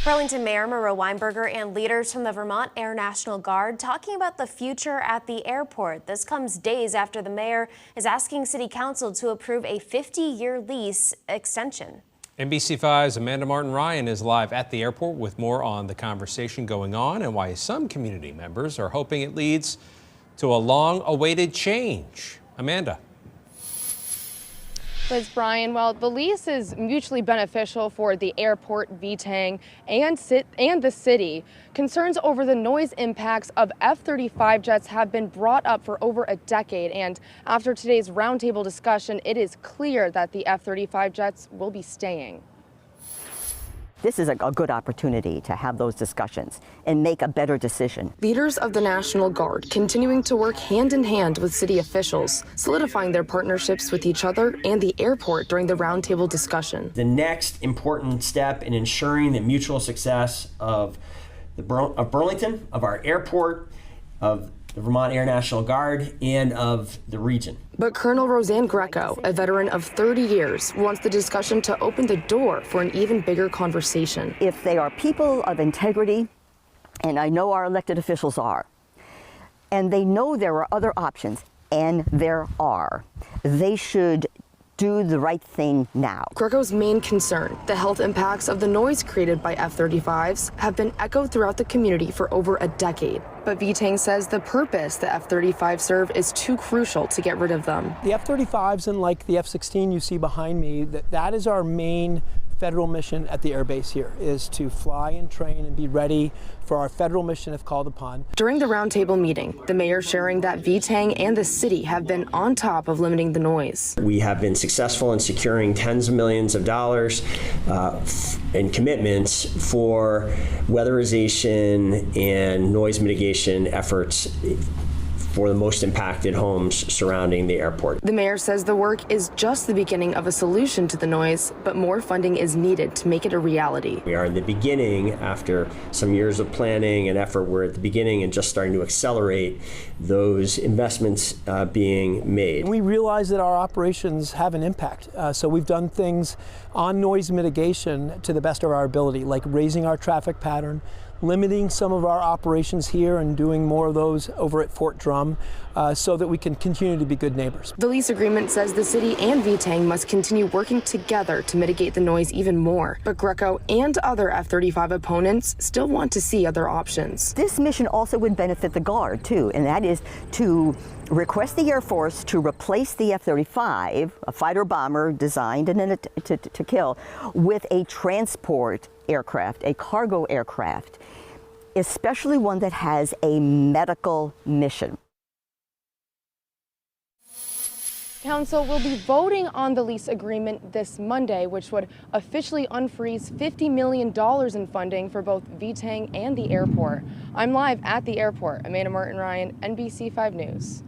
Burlington Mayor Miro Weinberger and leaders from the Vermont Air National Guard talking about the future at the airport. This comes days after the mayor is asking City Council to approve a 50-year lease extension. NBC5's Amanda Martin Ryan is live at the airport with more on the conversation going on and why some community members are hoping it leads to a long-awaited change. Amanda. Liz, Brian, well, the lease is mutually beneficial for the airport, VTANG, and the city. Concerns over the noise impacts of F-35 jets have been brought up for over a decade, and after today's roundtable discussion, it is clear that the F-35 jets will be staying. This is a good opportunity to have those discussions and make a better decision. Leaders of the National Guard continuing to work hand in hand with city officials, solidifying their partnerships with each other and the airport during the roundtable discussion. The next important step in ensuring the mutual success of Burlington, of our airport, of the Vermont Air National Guard, and of the region. But Colonel Roseanne Greco, a veteran of 30 years, wants the discussion to open the door for an even bigger conversation. If they are people of integrity, and I know our elected officials are, and they know there are other options, and there are, they should do the right thing now. Greco's main concern, the health impacts of the noise created by F-35s, have been echoed throughout the community for over a decade. But VTANG says the purpose the F-35 serve is too crucial to get rid of them. The F-35s, and like the F-16 you see behind me, that is our main federal mission at the airbase here, is to fly and train and be ready for our federal mission if called upon. During the roundtable meeting, the mayor sharing that VTANG and the city have been on top of limiting the noise. We have been successful in securing tens of millions of dollars in commitments for weatherization and noise mitigation efforts for the most impacted homes surrounding the airport. The mayor says the work is just the beginning of a solution to the noise, but more funding is needed to make it a reality. We are in the beginning. After some years of planning and effort, we're at the beginning and just starting to accelerate those investments being made. We realize that our operations have an impact, so we've done things on noise mitigation to the best of our ability, like raising our traffic pattern, limiting some of our operations here and doing more of those over at Fort Drum so that we can continue to be good neighbors. The lease agreement says the city and VTANG must continue working together to mitigate the noise even more. But Greco and other F-35 opponents still want to see other options. This mission also would benefit the Guard too, and that is to request the Air Force to replace the F-35, a fighter bomber designed to kill, with a transport aircraft, a cargo aircraft, especially one that has a medical mission. Council will be voting on the lease agreement this Monday, which would officially unfreeze $50 million in funding for both VTANG and the airport. I'm live at the airport. Amanda Martin Ryan, NBC5 News.